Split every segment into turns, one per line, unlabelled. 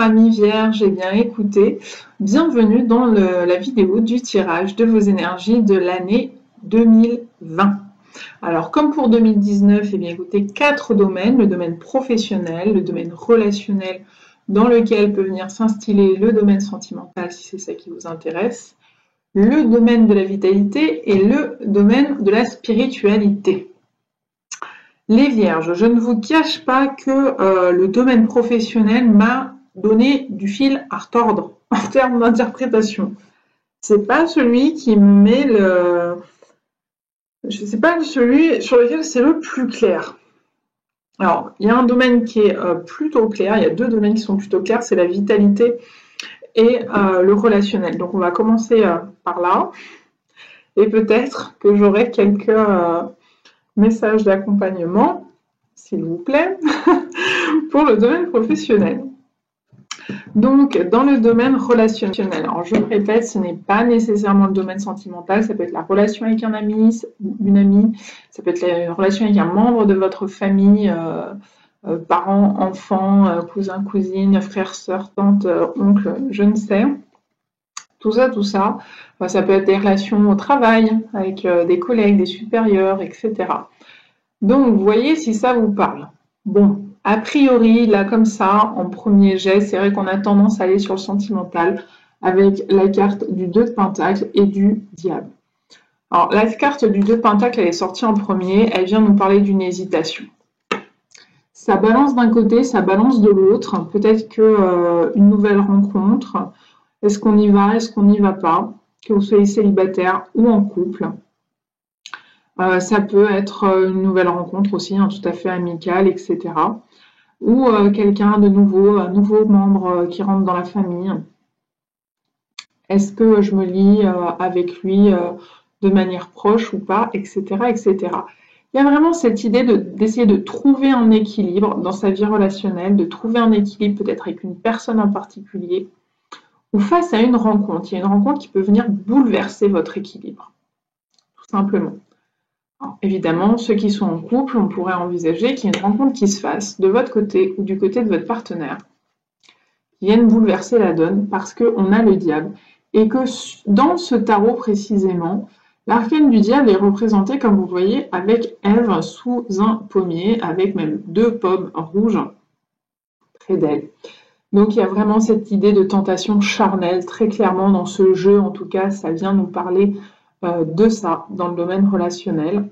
amis vierges, eh bien écoutez, bienvenue dans la vidéo du tirage de vos énergies de l'année 2020. Alors comme pour 2019, eh bien écoutez, 4 domaines, le domaine professionnel, le domaine relationnel dans lequel peut venir s'instiller le domaine sentimental si c'est ça qui vous intéresse, le domaine de la vitalité et le domaine de la spiritualité. Les vierges, je ne vous cache pas que le domaine professionnel m'a donné du fil à retordre en termes d'interprétation. C'est pas celui qui me met c'est pas celui sur lequel c'est le plus clair. Alors, il y a un domaine qui est plutôt clair, il y a 2 domaines qui sont plutôt clairs, c'est la vitalité et le relationnel. Donc on va commencer par là. Et peut-être que j'aurai quelques message d'accompagnement, s'il vous plaît, pour le domaine professionnel. Donc, dans le domaine relationnel, alors je me répète, ce n'est pas nécessairement le domaine sentimental, ça peut être la relation avec un ami, une amie, ça peut être la relation avec un membre de votre famille, parents, enfants, cousins, cousines, frères, sœurs, tantes, oncles, je ne sais. Tout ça, ça peut être des relations au travail, avec des collègues, des supérieurs, etc. Donc, vous voyez si ça vous parle. Bon, a priori, là, comme ça, en premier jet, c'est vrai qu'on a tendance à aller sur le sentimental avec la carte du 2 de Pentacle et du Diable. Alors, la carte du 2 de Pentacle, elle est sortie en premier, elle vient nous parler d'une hésitation. Ça balance d'un côté, ça balance de l'autre, peut-être qu'une nouvelle rencontre. Est-ce qu'on y va, est-ce qu'on n'y va pas? Que vous soyez célibataire ou en couple. Ça peut être une nouvelle rencontre aussi, hein, tout à fait amicale, etc. Ou quelqu'un de nouveau, un nouveau membre qui rentre dans la famille. Est-ce que je me lie avec lui de manière proche ou pas, etc., etc. Il y a vraiment cette idée d'essayer de trouver un équilibre dans sa vie relationnelle, de trouver un équilibre peut-être avec une personne en particulier, ou face à une rencontre. Il y a une rencontre qui peut venir bouleverser votre équilibre, tout simplement. Alors, évidemment, ceux qui sont en couple, on pourrait envisager qu'il y ait une rencontre qui se fasse de votre côté ou du côté de votre partenaire, qui vienne bouleverser la donne parce qu'on a le diable. Et que dans ce tarot précisément, l'arcane du diable est représenté, comme vous voyez, avec Ève sous un pommier, avec même 2 pommes rouges près d'elle. Donc il y a vraiment cette idée de tentation charnelle, très clairement dans ce jeu, en tout cas, ça vient nous parler de ça, dans le domaine relationnel.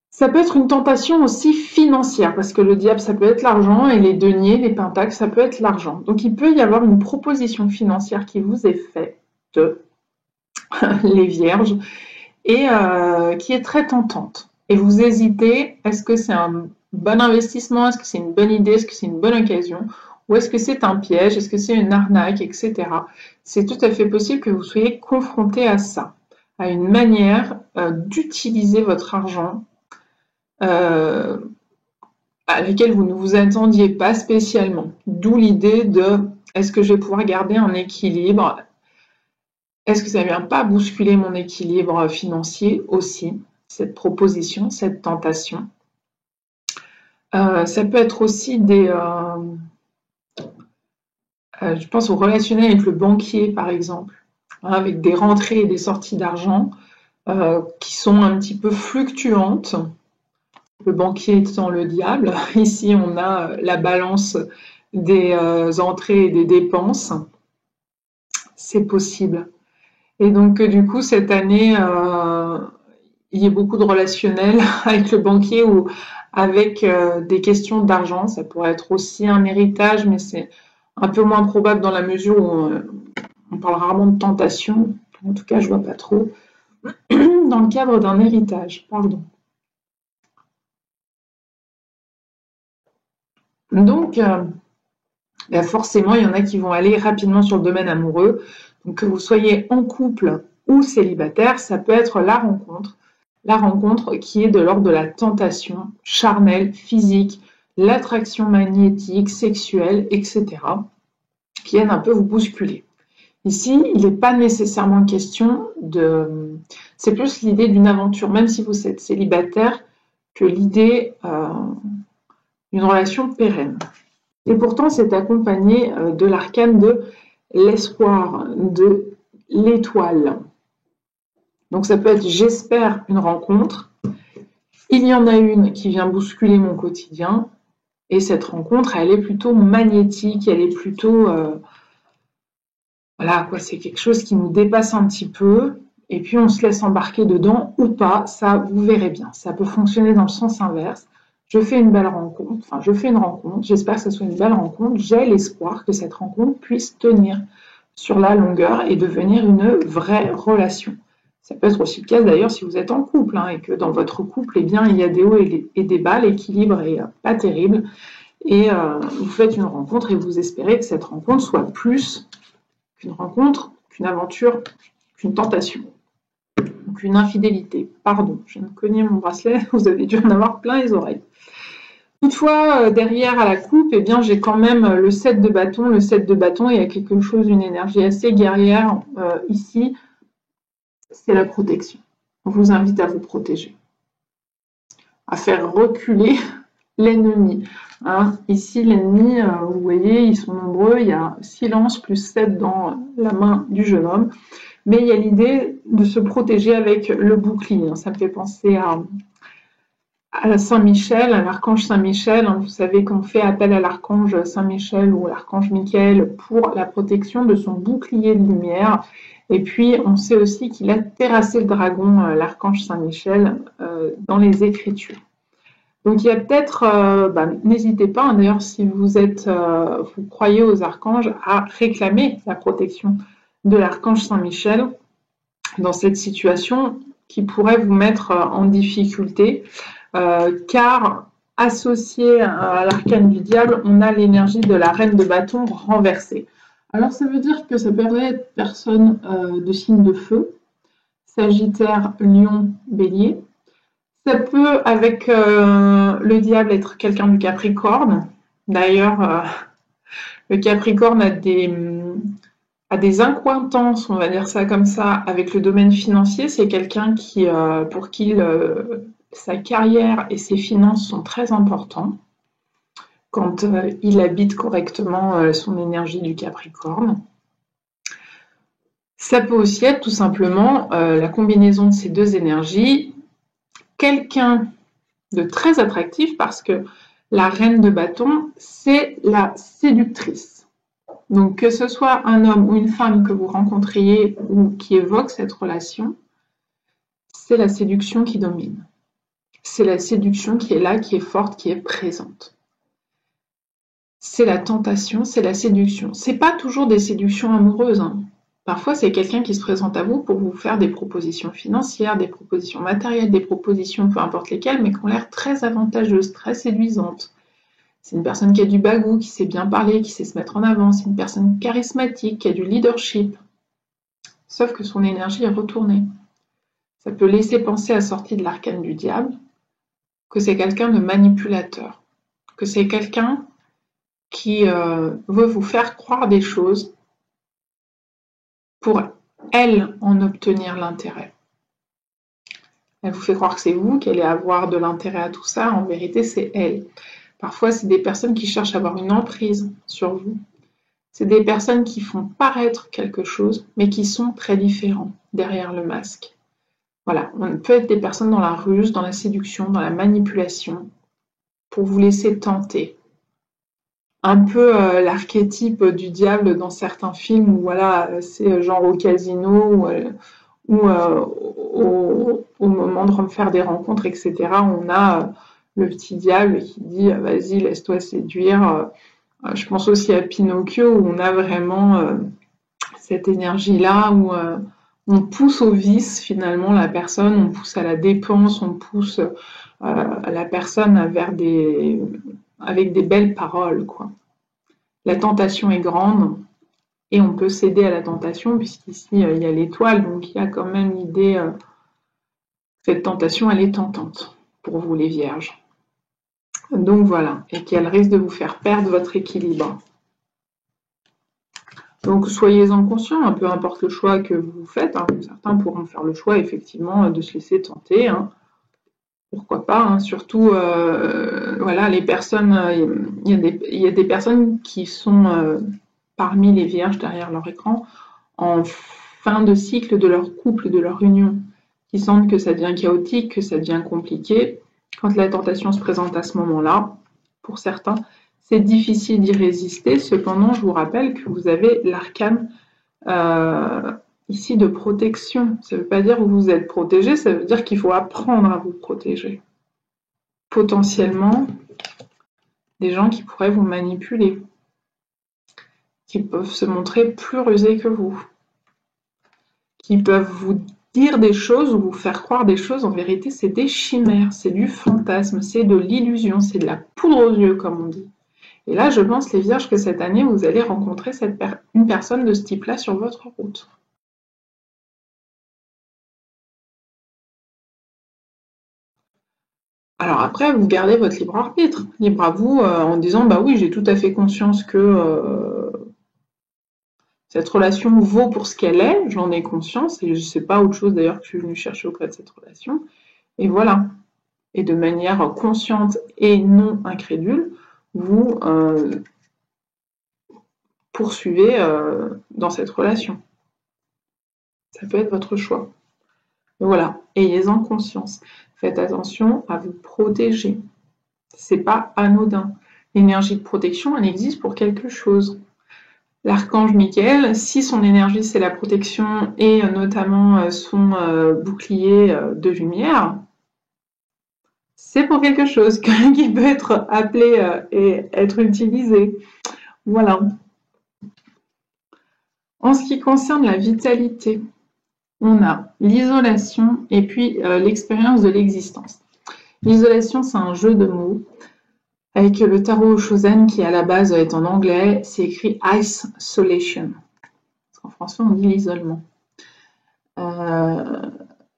Ça peut être une tentation aussi financière, parce que le diable, ça peut être l'argent, et les deniers, les pentacles, ça peut être l'argent. Donc il peut y avoir une proposition financière qui vous est faite, les vierges, et qui est très tentante. Et vous hésitez, est-ce que c'est un bon investissement, est-ce que c'est une bonne idée, est-ce que c'est une bonne occasion, ou est-ce que c'est un piège, est-ce que c'est une arnaque, etc. C'est tout à fait possible que vous soyez confronté à ça, à une manière d'utiliser votre argent à laquelle vous ne vous attendiez pas spécialement. D'où l'idée de est-ce que je vais pouvoir garder un équilibre? Est-ce que ça ne vient pas bousculer mon équilibre financier aussi, cette proposition, cette tentation? Ça peut être aussi je pense au relationnel avec le banquier, par exemple, hein, avec des rentrées et des sorties d'argent qui sont un petit peu fluctuantes. Le banquier étant le diable. Ici, on a la balance des entrées et des dépenses. C'est possible. Et donc, du coup, cette année, il y a beaucoup de relationnel avec le banquier ou avec des questions d'argent. Ça pourrait être aussi un héritage, mais c'est un peu moins probable dans la mesure où on parle rarement de tentation. En tout cas, je vois pas trop. Dans le cadre d'un héritage, pardon. Donc, forcément, il y en a qui vont aller rapidement sur le domaine amoureux. Donc, que vous soyez en couple ou célibataire, ça peut être la rencontre qui est de l'ordre de la tentation charnelle, physique, l'attraction magnétique, sexuelle, etc., qui viennent un peu vous bousculer. Ici, il n'est pas nécessairement question de... C'est plus l'idée d'une aventure, même si vous êtes célibataire, que l'idée d'une relation pérenne. Et pourtant, c'est accompagné de l'arcane de l'espoir, de l'étoile. Donc ça peut être j'espère une rencontre, il y en a une qui vient bousculer mon quotidien, et cette rencontre, elle est plutôt magnétique, elle est plutôt... voilà, quoi, c'est quelque chose qui nous dépasse un petit peu, et puis on se laisse embarquer dedans ou pas, ça, vous verrez bien. Ça peut fonctionner dans le sens inverse. Je fais une belle rencontre, enfin, je fais une rencontre, j'espère que ce soit une belle rencontre, j'ai l'espoir que cette rencontre puisse tenir sur la longueur et devenir une vraie relation. Ça peut être aussi le cas d'ailleurs si vous êtes en couple et que dans votre couple, eh bien, il y a des hauts et des bas, l'équilibre est pas terrible et vous faites une rencontre et vous espérez que cette rencontre soit plus qu'une rencontre, qu'une aventure, qu'une tentation, qu'une infidélité. Pardon, je viens de cogner mon bracelet, vous avez dû en avoir plein les oreilles. Toutefois, derrière à la coupe, eh bien, j'ai quand même le 7 de bâton. Le 7 de bâton, il y a quelque chose, une énergie assez guerrière ici. C'est la protection. On vous invite à vous protéger, à faire reculer l'ennemi. Ici, l'ennemi, vous voyez, ils sont nombreux. Il y a silence plus 7 dans la main du jeune homme. Mais il y a l'idée de se protéger avec le bouclier. Ça me fait penser à Saint-Michel, à l'archange Saint-Michel. Vous savez qu'on fait appel à l'archange Saint-Michel ou l'archange Michael pour la protection de son bouclier de lumière. Et puis, on sait aussi qu'il a terrassé le dragon, l'archange Saint-Michel, dans les Écritures. Donc, il y a peut-être, n'hésitez pas, d'ailleurs, si vous croyez aux archanges, à réclamer la protection de l'archange Saint-Michel dans cette situation qui pourrait vous mettre en difficulté. Car associé à l'arcane du diable, on a l'énergie de la reine de bâton renversée. Alors ça veut dire que ça peut être personne de signe de feu, Sagittaire, Lion, Bélier. Ça peut, avec le diable, être quelqu'un du Capricorne. D'ailleurs, le Capricorne a des accointances, on va dire ça comme ça, avec le domaine financier. C'est quelqu'un pour qui sa carrière et ses finances sont très importants quand il habite correctement son énergie du Capricorne. Ça peut aussi être tout simplement la combinaison de ces deux énergies, quelqu'un de très attractif parce que la reine de bâton, c'est la séductrice. Donc que ce soit un homme ou une femme que vous rencontriez ou qui évoque cette relation, c'est la séduction qui domine. C'est la séduction qui est là, qui est forte, qui est présente. C'est la tentation, c'est la séduction. C'est pas toujours des séductions amoureuses. Parfois, c'est quelqu'un qui se présente à vous pour vous faire des propositions financières, des propositions matérielles, des propositions peu importe lesquelles, mais qui ont l'air très avantageuses, très séduisantes. C'est une personne qui a du bagou, qui sait bien parler, qui sait se mettre en avant. C'est une personne charismatique, qui a du leadership. Sauf que son énergie est retournée. Ça peut laisser penser à sortir de l'arcane du diable, que c'est quelqu'un de manipulateur, que c'est quelqu'un qui veut vous faire croire des choses pour elle en obtenir l'intérêt. Elle vous fait croire que c'est vous, qu'elle est à avoir de l'intérêt à tout ça, en vérité c'est elle. Parfois c'est des personnes qui cherchent à avoir une emprise sur vous. C'est des personnes qui font paraître quelque chose, mais qui sont très différents derrière le masque. Voilà, on peut être des personnes dans la ruse, dans la séduction, dans la manipulation, pour vous laisser tenter. Un peu l'archétype du diable dans certains films où voilà, c'est genre au casino ou au moment de faire des rencontres, etc. On a le petit diable qui dit vas-y, laisse-toi séduire. Je pense aussi à Pinocchio où on a vraiment cette énergie-là où on pousse au vice finalement la personne, on pousse à la dépense, on pousse la personne avec des belles paroles, quoi. La tentation est grande et on peut céder à la tentation puisqu'ici il y a l'étoile, donc il y a quand même l'idée cette tentation elle est tentante pour vous les vierges. Donc voilà, et qu'elle risque de vous faire perdre votre équilibre. Donc soyez-en conscients, peu importe le choix que vous faites. Certains pourront faire le choix effectivement de se laisser tenter. pourquoi pas, hein, surtout, voilà, les personnes, il y a des personnes qui sont parmi les vierges derrière leur écran, en fin de cycle de leur couple, de leur union, qui sentent que ça devient chaotique, que ça devient compliqué. Quand la tentation se présente à ce moment-là, pour certains, c'est difficile d'y résister. Cependant, je vous rappelle que vous avez l'arcane ici de protection. Ça ne veut pas dire que vous êtes protégé, ça veut dire qu'il faut apprendre à vous protéger. Potentiellement, des gens qui pourraient vous manipuler, qui peuvent se montrer plus rusés que vous, qui peuvent vous dire des choses ou vous faire croire des choses. En vérité, c'est des chimères, c'est du fantasme, c'est de l'illusion, c'est de la poudre aux yeux, comme on dit. Et là, je pense, les vierges, que cette année, vous allez rencontrer une personne de ce type-là sur votre route. Alors après, vous gardez votre libre arbitre, libre à vous, en disant, bah oui, j'ai tout à fait conscience que cette relation vaut pour ce qu'elle est, j'en ai conscience, et je ne sais pas autre chose d'ailleurs que je suis venue chercher auprès de cette relation, et voilà. Et de manière consciente et non incrédule, vous poursuivez dans cette relation. Ça peut être votre choix. Mais voilà, ayez-en conscience. Faites attention à vous protéger. C'est pas anodin. L'énergie de protection, elle existe pour quelque chose. L'archange Michael, si son énergie c'est la protection et notamment son bouclier de lumière, c'est pour quelque chose qui peut être appelé et être utilisé. Voilà. En ce qui concerne la vitalité, on a l'isolation et puis l'expérience de l'existence. L'isolation, c'est un jeu de mots avec le tarot Shozen qui à la base est en anglais, c'est écrit isolation. En français, on dit l'isolement.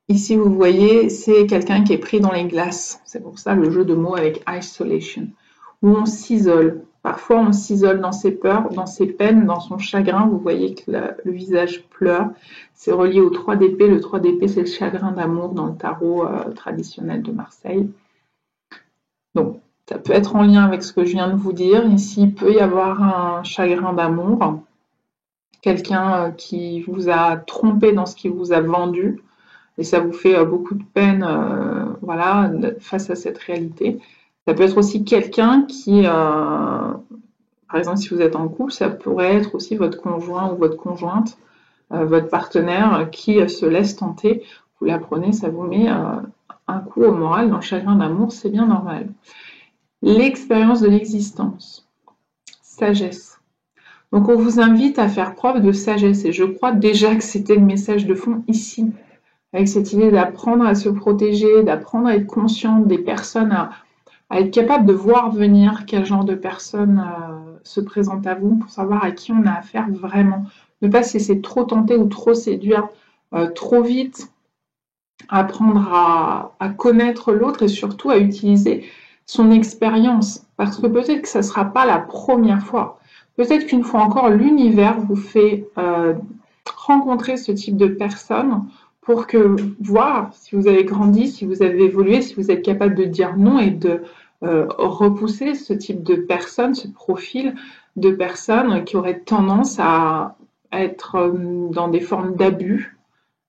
Ici, vous voyez, c'est quelqu'un qui est pris dans les glaces. C'est pour ça le jeu de mots avec isolation, où on s'isole. Parfois, on s'isole dans ses peurs, dans ses peines, dans son chagrin. Vous voyez que le visage pleure. C'est relié au 3 d'épée. Le 3 d'épée, c'est le chagrin d'amour dans le tarot traditionnel de Marseille. Donc, ça peut être en lien avec ce que je viens de vous dire. Ici, il peut y avoir un chagrin d'amour. Quelqu'un qui vous a trompé dans ce qu'il vous a vendu. Et ça vous fait beaucoup de peine voilà, face à cette réalité. Ça peut être aussi quelqu'un qui, par exemple, si vous êtes en couple, ça pourrait être aussi votre conjoint ou votre conjointe, votre partenaire qui se laisse tenter. Vous l'apprenez, ça vous met un coup au moral. Dans le chagrin d'amour, c'est bien normal. L'expérience de l'existence. Sagesse. Donc, on vous invite à faire preuve de sagesse. Et je crois déjà que c'était le message de fond ici. Avec cette idée d'apprendre à se protéger, d'apprendre à être consciente des personnes, à être capable de voir venir quel genre de personnes se présentent à vous pour savoir à qui on a affaire vraiment. Ne pas se laisser trop tenter ou trop séduire trop vite. Apprendre à connaître l'autre et surtout à utiliser son expérience. Parce que peut-être que ça ne sera pas la première fois. Peut-être qu'une fois encore, l'univers vous fait rencontrer ce type de personnes pour que voir si vous avez grandi, si vous avez évolué, si vous êtes capable de dire non et de repousser ce type de personnes, ce profil de personnes qui auraient tendance à être dans des formes d'abus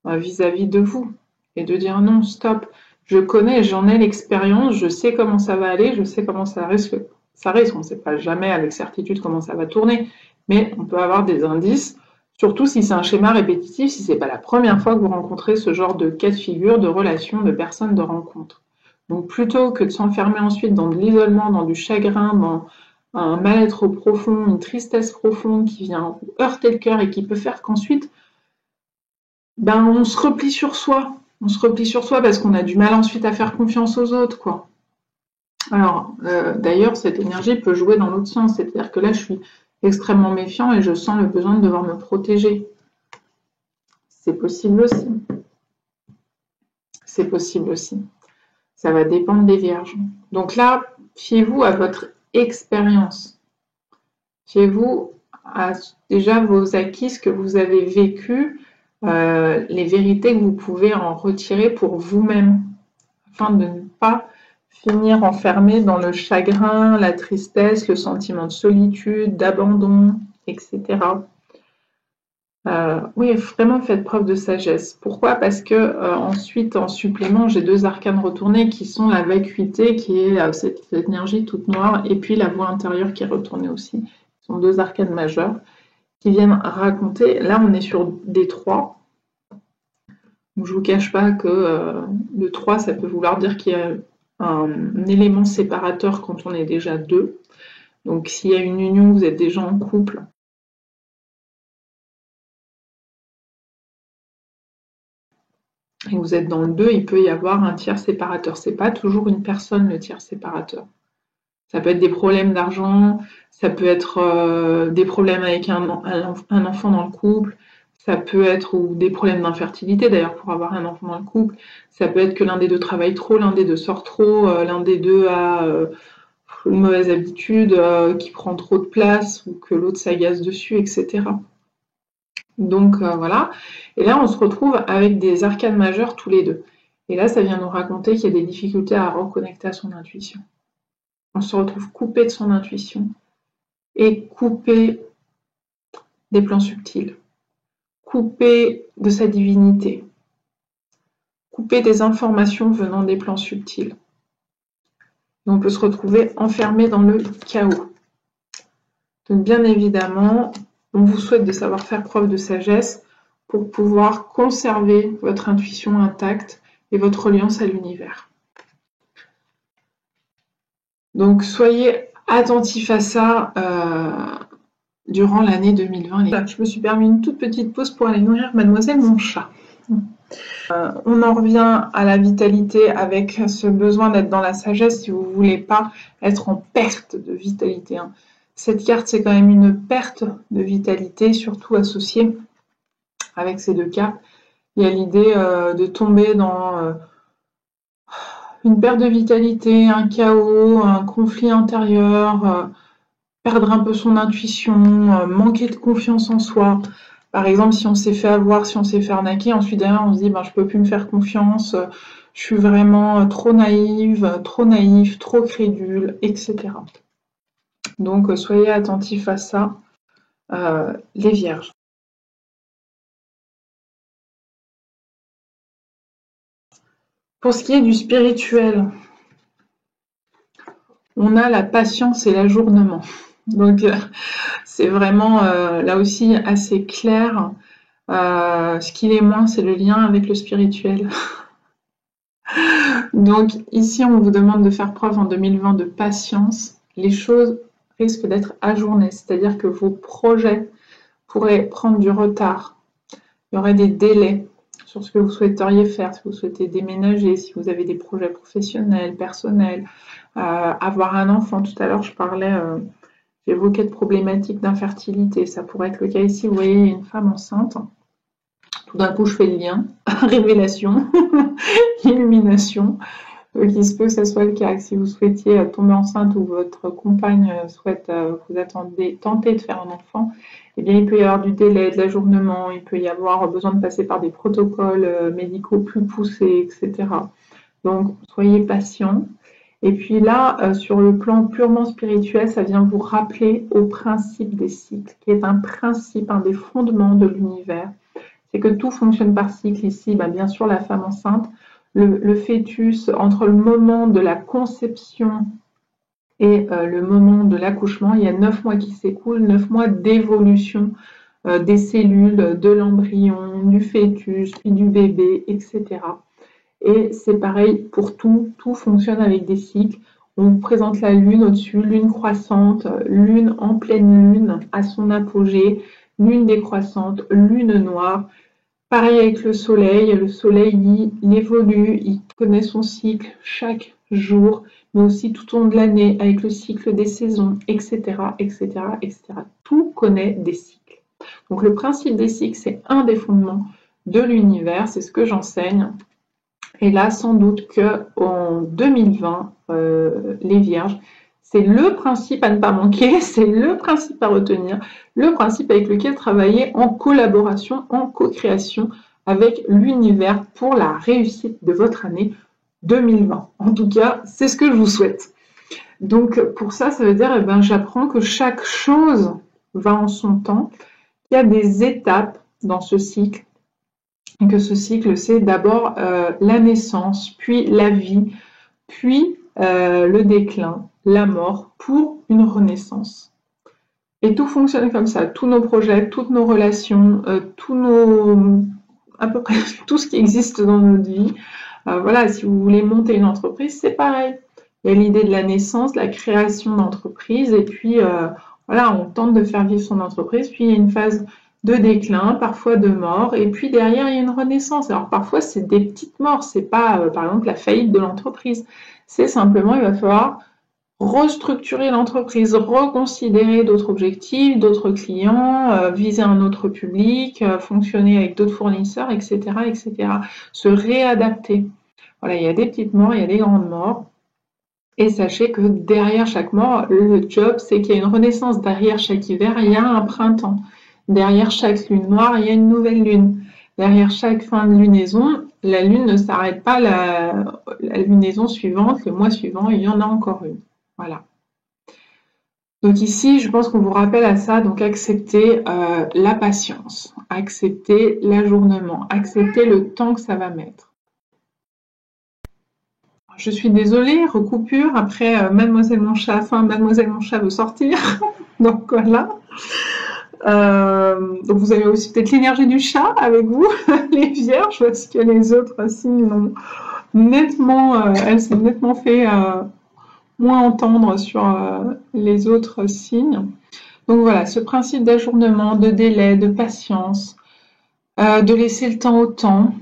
vis-à-vis de vous. Et de dire non, stop, je connais, j'en ai l'expérience, je sais comment ça va aller, je sais comment ça risque, on ne sait pas jamais avec certitude comment ça va tourner, mais on peut avoir des indices. Surtout si c'est un schéma répétitif, si ce n'est pas la première fois que vous rencontrez ce genre de cas de figure, de relation, de personnes, de rencontres. Donc plutôt que de s'enfermer ensuite dans de l'isolement, dans du chagrin, dans un mal-être profond, une tristesse profonde qui vient heurter le cœur et qui peut faire qu'ensuite, on se replie sur soi. On se replie sur soi parce qu'on a du mal ensuite à faire confiance aux autres, quoi. Alors, d'ailleurs, cette énergie peut jouer dans l'autre sens, c'est-à-dire que là, je suis extrêmement méfiant et je sens le besoin de devoir me protéger. C'est possible aussi. C'est possible aussi. Ça va dépendre des vierges. Donc là, fiez-vous à votre expérience. Fiez-vous à déjà vos acquis, ce que vous avez vécu, les vérités que vous pouvez en retirer pour vous-même, afin de ne pas finir enfermé dans le chagrin, la tristesse, le sentiment de solitude, d'abandon, etc. Oui, vraiment faites preuve de sagesse. Pourquoi? Parce que ensuite, en supplément, j'ai 2 arcanes retournés qui sont la vacuité, qui est cette énergie toute noire, et puis la voix intérieure qui est retournée aussi. Ce sont 2 arcanes majeures qui viennent raconter. Là, on est sur des 3. Donc, je ne vous cache pas que le 3, ça peut vouloir dire qu'il y a un élément séparateur quand on est déjà 2. Donc, s'il y a une union, vous êtes déjà en couple. Et vous êtes dans le 2, il peut y avoir un tiers séparateur. C'est pas toujours une personne, le tiers séparateur. Ça peut être des problèmes d'argent, ça peut être des problèmes avec un enfant dans le couple, ça peut être ou des problèmes d'infertilité d'ailleurs pour avoir un enfant dans le couple, ça peut être que l'un des deux travaille trop, l'un des deux sort trop, l'un des deux a une mauvaise habitude qui prend trop de place ou que l'autre s'agace dessus, etc. Donc voilà, et là on se retrouve avec des arcanes majeures tous les deux. Et là ça vient nous raconter qu'il y a des difficultés à reconnecter à son intuition. On se retrouve coupé de son intuition et coupé des plans subtils, coupé de sa divinité, coupé des informations venant des plans subtils. Et on peut se retrouver enfermé dans le chaos. Donc bien évidemment, on vous souhaite de savoir faire preuve de sagesse pour pouvoir conserver votre intuition intacte et votre alliance à l'univers. Donc soyez attentifs à ça durant l'année 2020. Je me suis permis une toute petite pause pour aller nourrir mademoiselle mon chat. On en revient à la vitalité avec ce besoin d'être dans la sagesse si vous ne voulez pas être en perte de vitalité. Hein. Cette carte, c'est quand même une perte de vitalité, surtout associée avec ces 2 cartes. Il y a l'idée de tomber dans une perte de vitalité, un chaos, un conflit intérieur, perdre un peu son intuition, manquer de confiance en soi. Par exemple, si on s'est fait avoir, si on s'est fait arnaquer, ensuite derrière on se dit je peux plus me faire confiance, je suis vraiment trop naïve, trop naïf, trop crédule, etc. Donc soyez attentifs à ça, les vierges. Pour ce qui est du spirituel, on a la patience et l'ajournement. Donc c'est vraiment là aussi assez clair. Ce qu'il est moins, c'est le lien avec le spirituel. Donc ici, on vous demande de faire preuve en 2020 de patience. Les choses risquent d'être ajournées, c'est-à-dire que vos projets pourraient prendre du retard. Il y aurait des délais sur ce que vous souhaiteriez faire, si vous souhaitez déménager, si vous avez des projets professionnels, personnels, avoir un enfant. Tout à l'heure, je parlais, j'évoquais de problématiques d'infertilité. Ça pourrait être le cas ici. Vous voyez, il y a une femme enceinte. Tout d'un coup, je fais le lien. Révélation, illumination. Donc, il se peut que ce soit le cas. Si vous souhaitiez tomber enceinte ou votre compagne souhaite, vous attendez, tenter de faire un enfant, eh bien, il peut y avoir du délai, de l'ajournement, il peut y avoir besoin de passer par des protocoles médicaux plus poussés, etc. Donc, soyez patient. Et puis là, sur le plan purement spirituel, ça vient vous rappeler au principe des cycles, qui est un principe, un des fondements de l'univers. C'est que tout fonctionne par cycle ici. Bien sûr, la femme enceinte, le fœtus, entre le moment de la conception et le moment de l'accouchement, il y a 9 mois qui s'écoulent, 9 mois d'évolution des cellules, de l'embryon, du fœtus, puis du bébé, etc. Et c'est pareil pour tout, tout fonctionne avec des cycles. On vous présente la lune au-dessus, lune croissante, lune en pleine lune à son apogée, lune décroissante, lune noire. Pareil avec le soleil, il évolue, il connaît son cycle chaque jour, mais aussi tout au long de l'année avec le cycle des saisons, etc., etc., etc. Tout connaît des cycles. Donc le principe des cycles, c'est un des fondements de l'univers, c'est ce que j'enseigne. Et là, sans doute qu'en 2020, les vierges, c'est le principe à ne pas manquer, c'est le principe à retenir, le principe avec lequel travailler en collaboration, en co-création avec l'univers pour la réussite de votre année 2020. En tout cas, c'est ce que je vous souhaite. Donc pour ça, ça veut dire, eh ben, j'apprends que chaque chose va en son temps, qu'il y a des étapes dans ce cycle, et que ce cycle, c'est d'abord la naissance, puis la vie, puis le déclin, la mort, pour une renaissance. Et tout fonctionne comme ça. Tous nos projets, toutes nos relations, à peu près tout ce qui existe dans notre vie. Voilà, si vous voulez monter une entreprise, c'est pareil. Il y a l'idée de la naissance, la création d'entreprise, et puis voilà, on tente de faire vivre son entreprise, puis il y a une phase de déclin, parfois de mort, et puis derrière il y a une renaissance. Alors parfois c'est des petites morts, c'est pas par exemple la faillite de l'entreprise, c'est simplement il va falloir restructurer l'entreprise, reconsidérer d'autres objectifs, d'autres clients, viser un autre public, fonctionner avec d'autres fournisseurs, etc., etc. Se réadapter. Voilà, il y a des petites morts, il y a des grandes morts. Et sachez que derrière chaque mort, le job, c'est qu'il y a une renaissance. Derrière chaque hiver, il y a un printemps. Derrière chaque lune noire, il y a une nouvelle lune. Derrière chaque fin de lunaison, la lune ne s'arrête pas, la lunaison suivante, le mois suivant, il y en a encore une. Voilà. Donc ici, je pense qu'on vous rappelle à ça, donc accepter la patience, accepter l'ajournement, accepter le temps que ça va mettre. Je suis désolée, recoupure, après Mademoiselle Mon Chat, Mademoiselle Mon Chat veut sortir, donc voilà. Donc vous avez aussi peut-être l'énergie du chat avec vous, les vierges, parce que les autres signes l'ont nettement, elles sont nettement fait moins entendre sur les autres signes. Donc voilà, ce principe d'ajournement, de délai, de patience, de laisser le temps au temps.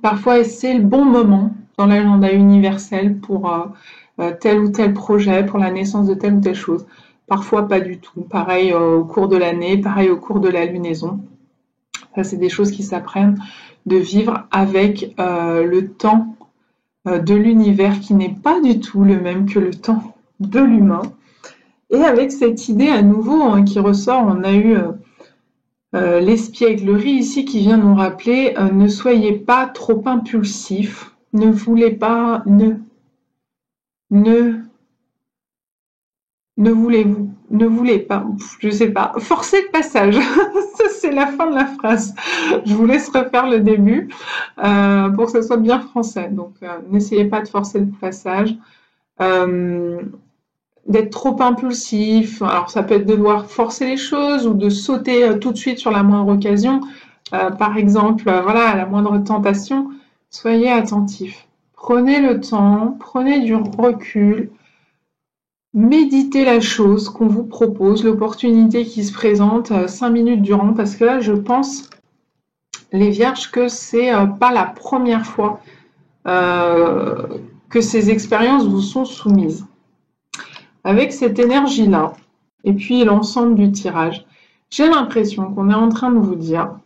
Parfois, c'est le bon moment dans l'agenda universel pour tel ou tel projet, pour la naissance de telle ou telle chose. Parfois, pas du tout. Pareil au cours de l'année, pareil au cours de la lunaison. Ça, c'est des choses qui s'apprennent de vivre avec le temps de l'univers qui n'est pas du tout le même que le temps de l'humain. Et avec cette idée à nouveau qui ressort, on a eu l'espièglerie ici qui vient nous rappeler ne soyez pas trop impulsifs, ne voulez pas, ne voulez pas, je sais pas, forcez le passage. Ça, c'est la fin de la phrase. Je vous laisse refaire le début pour que ce soit bien français. Donc, n'essayez pas de forcer le passage. D'être trop impulsif, alors ça peut être de devoir forcer les choses ou de sauter tout de suite sur la moindre occasion. Par exemple, voilà, à la moindre tentation, soyez attentif. Prenez le temps, prenez du recul, méditez la chose qu'on vous propose, l'opportunité qui se présente 5 minutes durant, parce que là, je pense, les vierges, que c'est pas la première fois que ces expériences vous sont soumises. Avec cette énergie-là, et puis l'ensemble du tirage, j'ai l'impression qu'on est en train de vous dire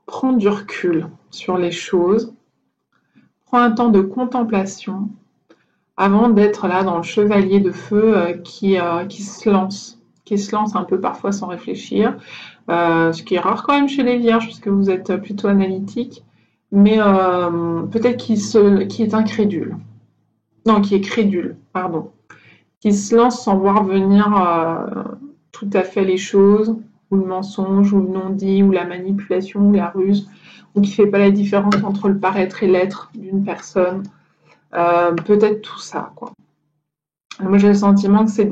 prends du recul sur les choses, prends un temps de contemplation avant d'être là dans le chevalier de feu qui se lance un peu parfois sans réfléchir, ce qui est rare quand même chez les vierges parce que vous êtes plutôt analytique, mais peut-être qui est incrédule. Non, qui est crédule, pardon. Qui se lance sans voir venir tout à fait les choses, ou le mensonge, ou le non-dit, ou la manipulation, ou la ruse, ou qui ne fait pas la différence entre le paraître et l'être d'une personne. Peut-être tout ça, quoi. Moi, j'ai le sentiment que c'est...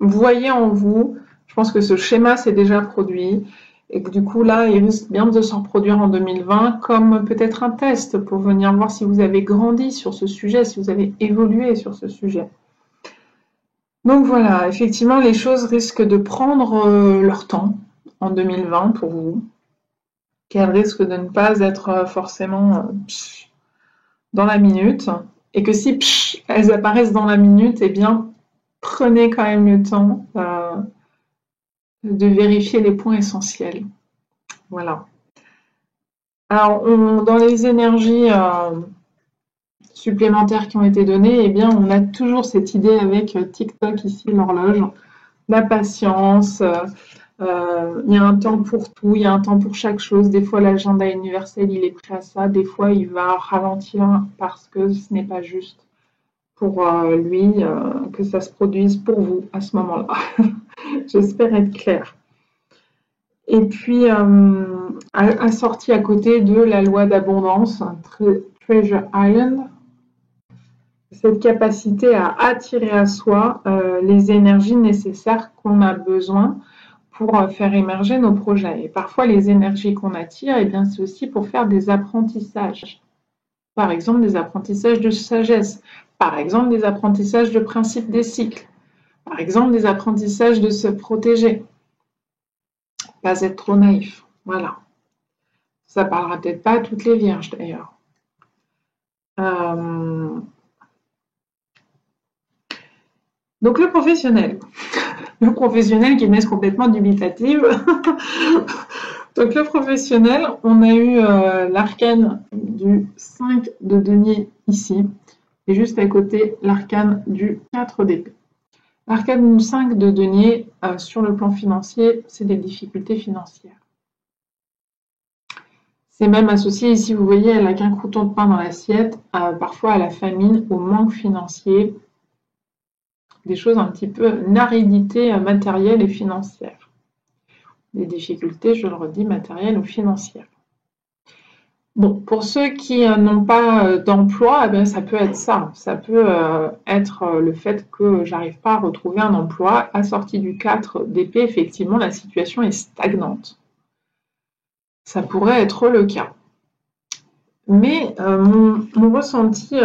Vous voyez en vous, je pense que ce schéma s'est déjà produit, et que du coup, là, il risque bien de se reproduire en 2020 comme peut-être un test pour venir voir si vous avez grandi sur ce sujet, si vous avez évolué sur ce sujet. Donc voilà, effectivement, les choses risquent de prendre leur temps en 2020 pour vous, qu'elles risquent de ne pas être forcément dans la minute, et que si elles apparaissent dans la minute, eh bien, prenez quand même le temps de vérifier les points essentiels. Voilà. Alors, dans les énergies supplémentaires qui ont été données, eh bien, on a toujours cette idée avec TikTok ici, l'horloge, la patience, Il y a un temps pour tout, il y a un temps pour chaque chose. Des fois, l'agenda universel, il est prêt à ça. Des fois, il va ralentir parce que ce n'est pas juste pour lui que ça se produise pour vous à ce moment-là. J'espère être claire. Et puis, assorti à côté de la loi d'abondance, Treasure Island, cette capacité à attirer à soi les énergies nécessaires qu'on a besoin pour faire émerger nos projets. Et parfois, les énergies qu'on attire, eh bien, c'est aussi pour faire des apprentissages. Par exemple, des apprentissages de sagesse. Par exemple, des apprentissages de principe des cycles. Par exemple, des apprentissages de se protéger. Pas être trop naïf. Voilà. Ça parlera peut-être pas à toutes les vierges, d'ailleurs. Donc, le professionnel. Le professionnel qui me laisse complètement dubitative. Donc, le professionnel, on a eu l'arcane du 5 de denier ici. Et juste à côté, l'arcane du 4 d'épée. L'arcane 5 de denier, sur le plan financier, c'est des difficultés financières. C'est même associé ici, vous voyez, elle n'a qu'un crouton de pain dans l'assiette, parfois à la famine, au manque financier, des choses un petit peu, une aridité matérielle et financière. Des difficultés, je le redis, matérielles ou financières. Bon, pour ceux qui n'ont pas d'emploi, eh bien, ça peut être ça. Ça peut être le fait que j'arrive pas à retrouver un emploi. Assorti du 4 d'épée, effectivement, la situation est stagnante. Ça pourrait être le cas. Mais mon ressenti,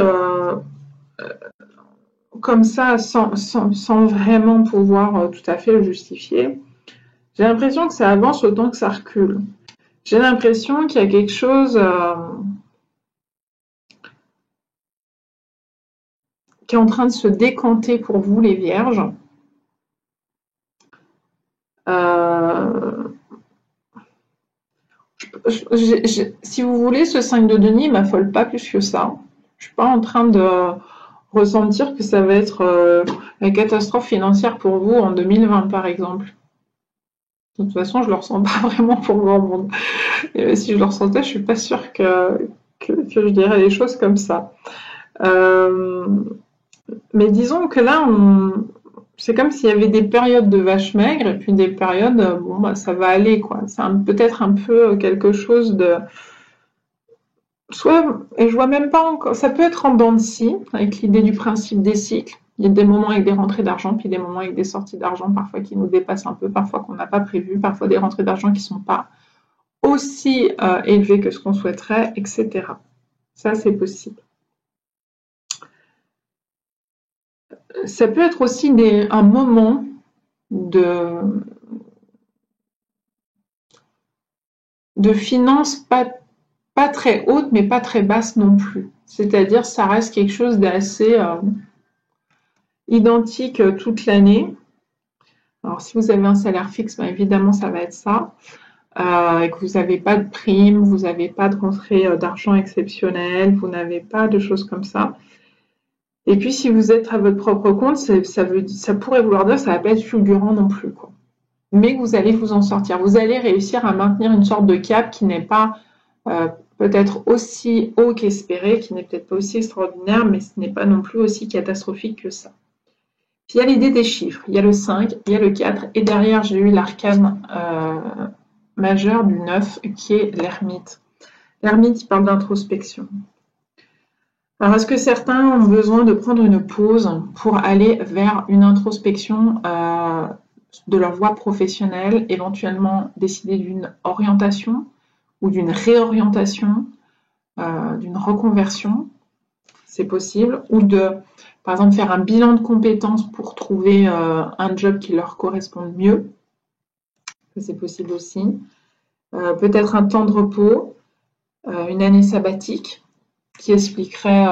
comme ça, sans vraiment pouvoir tout à fait le justifier, j'ai l'impression que ça avance autant que ça recule. J'ai l'impression qu'il y a quelque chose qui est en train de se décanter pour vous, les vierges. Si vous voulez, ce 5 de denier ne m'affole pas plus que ça. Je ne suis pas en train de ressentir que ça va être la catastrophe financière pour vous en 2020, par exemple. De toute façon, je ne le ressens pas vraiment pour grand monde. Et si je le ressentais, je ne suis pas sûre que je dirais les choses comme ça. Mais disons que là, c'est comme s'il y avait des périodes de vache maigre et puis des périodes, bon, bah, ça va aller, quoi. C'est peut-être un peu quelque chose de... Soit, et je vois même pas encore, ça peut être en dents de scie, avec l'idée du principe des cycles. Il y a des moments avec des rentrées d'argent, puis des moments avec des sorties d'argent, parfois qui nous dépassent un peu, parfois qu'on n'a pas prévu, parfois des rentrées d'argent qui sont pas aussi élevées que ce qu'on souhaiterait, etc. Ça, c'est possible. Ça peut être aussi un moment de finances pas très haute, mais pas très basse non plus. C'est-à-dire, ça reste quelque chose d'assez identique toute l'année. Alors, si vous avez un salaire fixe, ben, évidemment, ça va être ça. Et que vous n'avez pas de prime, vous n'avez pas de rentrée d'argent exceptionnelle, vous n'avez pas de choses comme ça. Et puis, si vous êtes à votre propre compte, ça pourrait vouloir dire que ça ne va pas être fulgurant non plus, quoi. Mais vous allez vous en sortir. Vous allez réussir à maintenir une sorte de cap qui n'est pas peut-être aussi haut qu'espéré, qui n'est peut-être pas aussi extraordinaire, mais ce n'est pas non plus aussi catastrophique que ça. Puis il y a l'idée des chiffres. Il y a le 5, il y a le 4, et derrière, j'ai eu l'arcane majeur du 9, qui est l'ermite. L'ermite, il parle d'introspection. Alors, est-ce que certains ont besoin de prendre une pause pour aller vers une introspection de leur voie professionnelle, éventuellement décider d'une orientation ou d'une réorientation, d'une reconversion, c'est possible, ou de, par exemple, faire un bilan de compétences pour trouver un job qui leur corresponde mieux, c'est possible aussi. Peut-être un temps de repos, une année sabbatique, qui expliquerait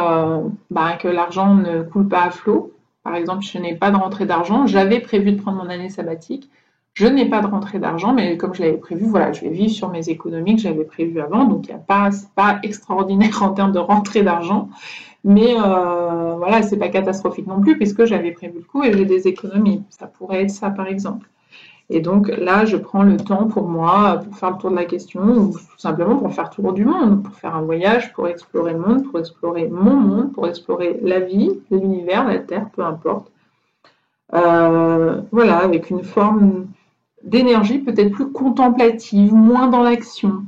que l'argent ne coule pas à flot. Par exemple, je n'ai pas de rentrée d'argent. J'avais prévu de prendre mon année sabbatique. Je n'ai pas de rentrée d'argent, mais comme je l'avais prévu, voilà, je vais vivre sur mes économies que j'avais prévues avant. Donc, c'est pas extraordinaire en termes de rentrée d'argent. Mais voilà, c'est pas catastrophique non plus, puisque j'avais prévu le coup et j'ai des économies. Ça pourrait être ça, par exemple. Et donc là, je prends le temps pour moi, pour faire le tour de la question, ou tout simplement pour faire le tour du monde, pour faire un voyage, pour explorer le monde, pour explorer mon monde, pour explorer la vie, l'univers, la Terre, peu importe. Voilà, avec une forme d'énergie peut-être plus contemplative, moins dans l'action.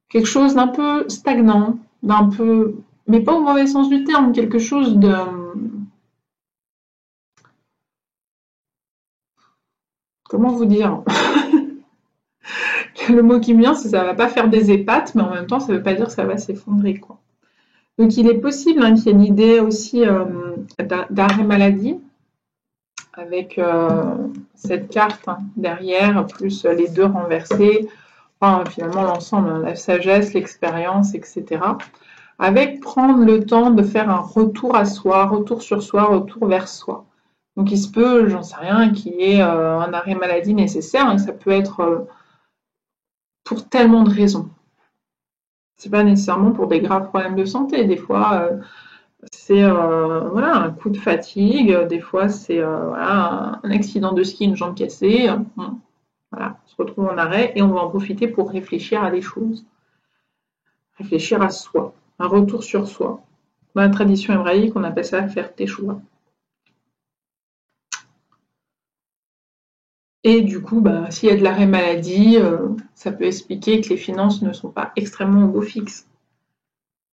Quelque chose d'un peu stagnant, d'un peu, mais pas au mauvais sens du terme, quelque chose de... Comment vous dire? Le mot qui me vient, c'est ça va pas faire des épates, mais en même temps, ça veut pas dire que ça va s'effondrer, quoi. Donc, il est possible qu'il y ait l'idée aussi d'arrêt maladie, avec cette carte derrière, plus les deux renversés, enfin, finalement l'ensemble, la sagesse, l'expérience, etc. Avec prendre le temps de faire un retour à soi, retour sur soi, retour vers soi. Donc il se peut, j'en sais rien, qu'il y ait un arrêt maladie nécessaire, et ça peut être pour tellement de raisons. C'est pas nécessairement pour des graves problèmes de santé. Des fois, c'est voilà, un coup de fatigue. Des fois, c'est voilà, un accident de ski, une jambe cassée. Voilà, on se retrouve en arrêt et on va en profiter pour réfléchir à des choses. Réfléchir à soi. Un retour sur soi. Dans la tradition hébraïque, on appelle ça faire teshuva. Et du coup, bah, s'il y a de l'arrêt maladie, ça peut expliquer que les finances ne sont pas extrêmement au beau fixe.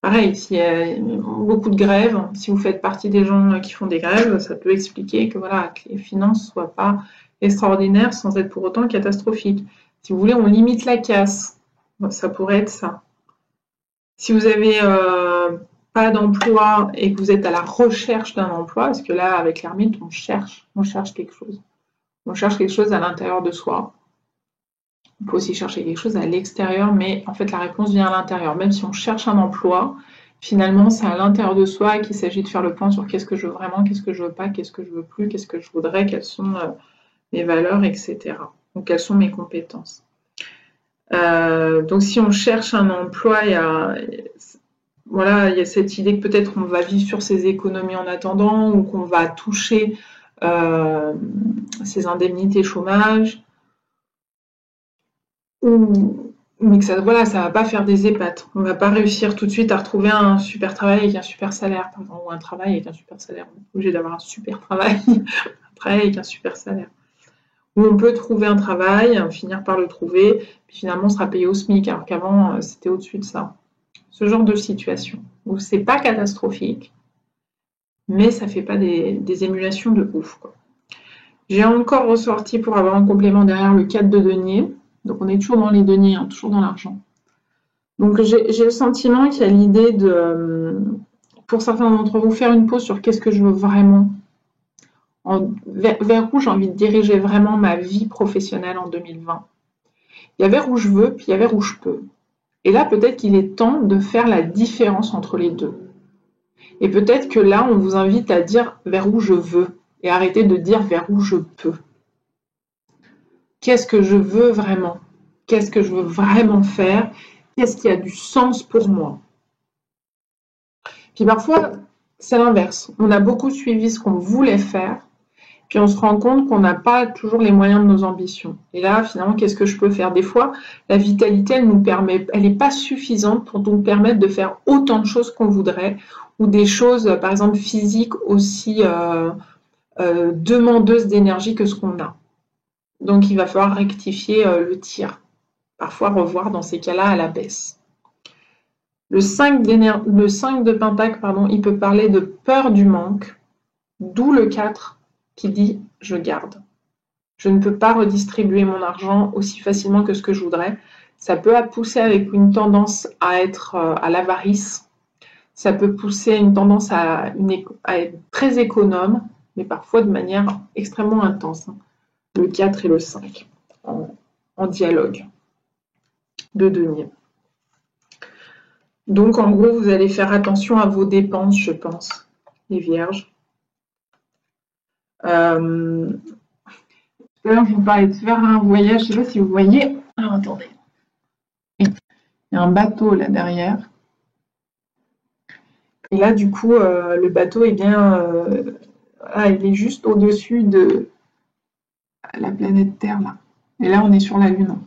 Pareil, s'il y a beaucoup de grèves, si vous faites partie des gens qui font des grèves, ça peut expliquer que, voilà, que les finances ne soient pas extraordinaires sans être pour autant catastrophiques. Si vous voulez, on limite la casse. Ça pourrait être ça. Si vous n'avez pas d'emploi et que vous êtes à la recherche d'un emploi, parce que là, avec l'ermite, on cherche quelque chose. On cherche quelque chose à l'intérieur de soi. On peut aussi chercher quelque chose à l'extérieur, mais en fait, la réponse vient à l'intérieur. Même si on cherche un emploi, finalement, c'est à l'intérieur de soi qu'il s'agit de faire le point sur qu'est-ce que je veux vraiment, qu'est-ce que je veux pas, qu'est-ce que je veux plus, qu'est-ce que je voudrais, quelles sont mes valeurs, etc. Donc, quelles sont mes compétences. Donc, si on cherche un emploi, il y a cette idée que peut-être on va vivre sur ses économies en attendant ou qu'on va toucher ses indemnités chômage. Mais que ça, voilà, ça va pas faire des épates. On va pas réussir tout de suite à retrouver un super travail avec un super salaire, par exemple, ou un travail avec un super salaire. On est obligé d'avoir un super travail, un travail avec un super salaire. Ou on peut trouver un travail, finir par le trouver, puis finalement on sera payé au SMIC, alors qu'avant c'était au-dessus de ça. Ce genre de situation où c'est pas catastrophique, mais ça fait pas des émulations de ouf, quoi. J'ai encore ressorti pour avoir un complément derrière le 4 de denier. Donc on est toujours dans les deniers, hein, toujours dans l'argent. Donc j'ai le sentiment qu'il y a l'idée de, pour certains d'entre vous, faire une pause sur qu'est-ce que je veux vraiment, vers où j'ai envie de diriger vraiment ma vie professionnelle en 2020. Il y a vers où je veux, puis il y a vers où je peux. Et là, peut-être qu'il est temps de faire la différence entre les deux. Et peut-être que là, on vous invite à dire vers où je veux et arrêter de dire vers où je peux. Qu'est-ce que je veux vraiment? Qu'est-ce que je veux vraiment faire? Qu'est-ce qui a du sens pour moi? Puis parfois, c'est l'inverse. On a beaucoup suivi ce qu'on voulait faire, puis on se rend compte qu'on n'a pas toujours les moyens de nos ambitions. Et là, finalement, qu'est-ce que je peux faire? Des fois, la vitalité, elle n'est pas suffisante pour nous permettre de faire autant de choses qu'on voudrait, ou des choses, par exemple, physiques aussi demandeuses d'énergie que ce qu'on a. Donc, il va falloir rectifier le tir. Parfois revoir dans ces cas-là à la baisse. Le 5 de Pentacle, il peut parler de peur du manque, d'où le 4 qui dit « je garde ». Je ne peux pas redistribuer mon argent aussi facilement que ce que je voudrais. Ça peut pousser avec une tendance à être à l'avarice. Ça peut pousser à une tendance à être très économe, mais parfois de manière extrêmement intense. Le 4 et le 5 en dialogue de denier. Donc, en gros, vous allez faire attention à vos dépenses, je pense, les vierges. Là, je vous parlais de faire un voyage, je ne sais pas si vous voyez. Alors, attendez. Il y a un bateau là derrière. Et là, du coup, le bateau, il est juste au-dessus de... la planète Terre là. Et là, on est sur la Lune.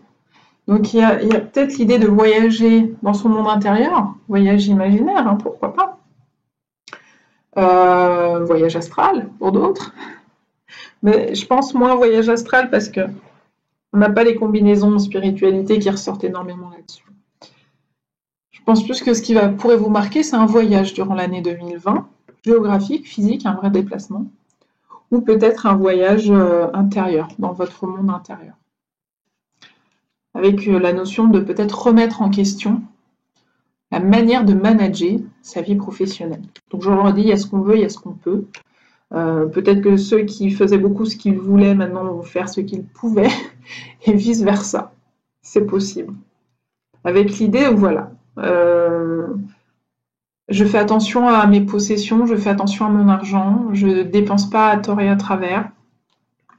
Donc, il y a peut-être l'idée de voyager dans son monde intérieur, voyage imaginaire, hein, pourquoi pas. Voyage astral pour d'autres. Mais je pense moins voyage astral parce que on n'a pas les combinaisons de spiritualité qui ressortent énormément là-dessus. Je pense plus que ce qui pourrait vous marquer, c'est un voyage durant l'année 2020, géographique, physique, un vrai déplacement, ou peut-être un voyage intérieur, dans votre monde intérieur. Avec la notion de peut-être remettre en question la manière de manager sa vie professionnelle. Donc je leur dis, il y a ce qu'on veut, il y a ce qu'on peut. Peut-être que ceux qui faisaient beaucoup ce qu'ils voulaient maintenant vont faire ce qu'ils pouvaient, et vice-versa. C'est possible. Avec l'idée, voilà, je fais attention à mes possessions, je fais attention à mon argent, je ne dépense pas à tort et à travers.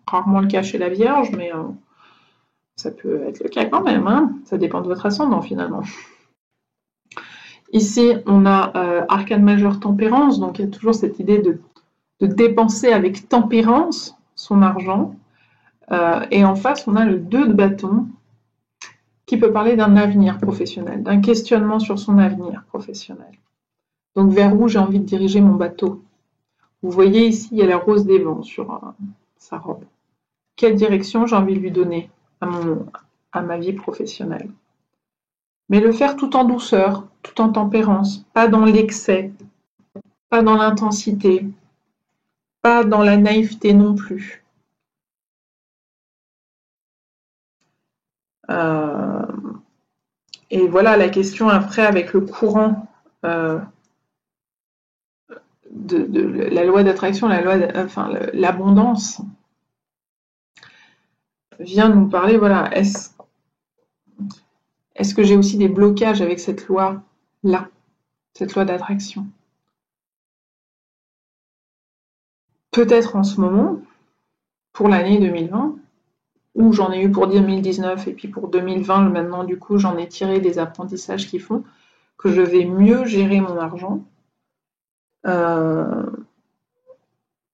Rarement le cas chez la Vierge, mais ça peut être le cas quand même, hein. Ça dépend de votre ascendant finalement. Ici, on a arcane majeur tempérance, donc il y a toujours cette idée de dépenser avec tempérance son argent. Et en face, on a le 2 de bâton qui peut parler d'un avenir professionnel, d'un questionnement sur son avenir professionnel. Donc vers où j'ai envie de diriger mon bateau. Vous voyez ici, il y a la rose des vents sur sa robe. Quelle direction j'ai envie de lui donner à ma vie professionnelle. Mais le faire tout en douceur, tout en tempérance, pas dans l'excès, pas dans l'intensité, pas dans la naïveté non plus. Et voilà la question après avec le courant de la loi d'attraction, l'abondance vient nous parler, voilà, est-ce que j'ai aussi des blocages avec cette loi-là, cette loi d'attraction? Peut-être en ce moment, pour l'année 2020, où j'en ai eu pour 2019 et puis pour 2020, maintenant du coup j'en ai tiré des apprentissages qui font que je vais mieux gérer mon argent.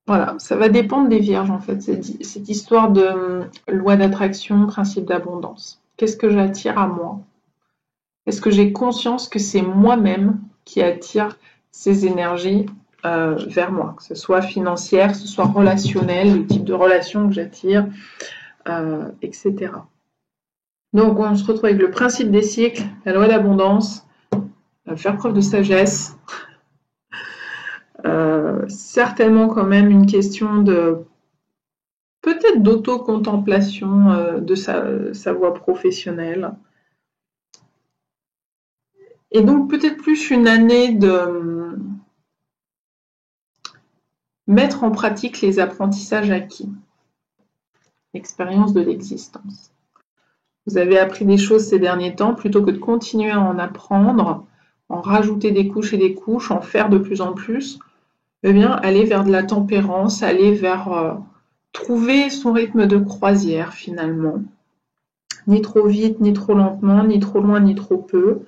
Voilà, ça va dépendre des vierges en fait, cette histoire de loi d'attraction, principe d'abondance. Qu'est-ce que j'attire à moi? Est-ce que j'ai conscience que c'est moi-même qui attire ces énergies vers moi, que ce soit financière, que ce soit relationnel, le type de relation que j'attire, etc. Donc on se retrouve avec le principe des cycles, la loi d'abondance, faire preuve de sagesse, certainement quand même une question de peut-être d'auto-contemplation de sa voie professionnelle. Et donc peut-être plus une année de mettre en pratique les apprentissages acquis, l'expérience de l'existence. Vous avez appris des choses ces derniers temps, plutôt que de continuer à en apprendre, en rajouter des couches et des couches, en faire de plus en plus, eh bien, aller vers de la tempérance, aller vers trouver son rythme de croisière finalement. Ni trop vite, ni trop lentement, ni trop loin, ni trop peu.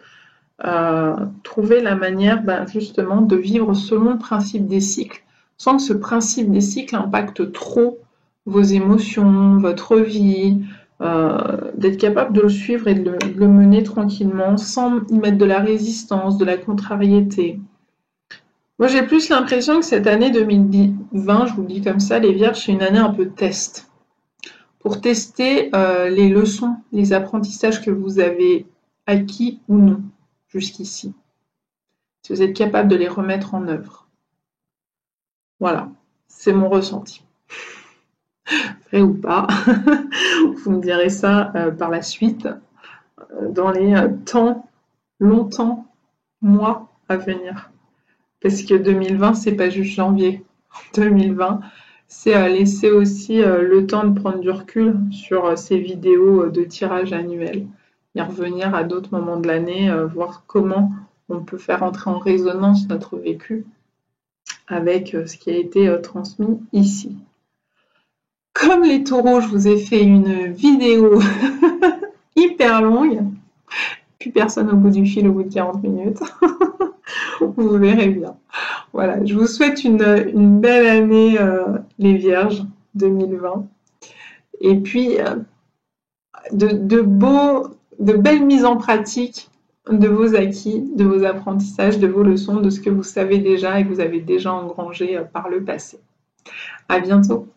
Trouver la manière justement de vivre selon le principe des cycles, sans que ce principe des cycles impacte trop vos émotions, votre vie, d'être capable de le suivre et de le mener tranquillement, sans y mettre de la résistance, de la contrariété. Moi, j'ai plus l'impression que cette année 2020, je vous le dis comme ça, les Vierges, c'est une année un peu test. Pour tester les leçons, les apprentissages que vous avez acquis ou non jusqu'ici. Si vous êtes capable de les remettre en œuvre. Voilà, c'est mon ressenti. Vrai ou pas, vous me direz ça par la suite, dans les longtemps, mois à venir. Parce que 2020, c'est pas juste janvier. 2020, c'est laisser aussi le temps de prendre du recul sur ces vidéos de tirage annuel. Y revenir à d'autres moments de l'année, voir comment on peut faire entrer en résonance notre vécu avec ce qui a été transmis ici. Comme les taureaux, je vous ai fait une vidéo hyper longue. Plus personne au bout du fil au bout de 40 minutes. Vous verrez bien. Voilà, je vous souhaite une belle année, les Vierges 2020. et puis de belles mises en pratique de vos acquis, de vos apprentissages, de vos leçons, de ce que vous savez déjà et que vous avez déjà engrangé par le passé. À bientôt.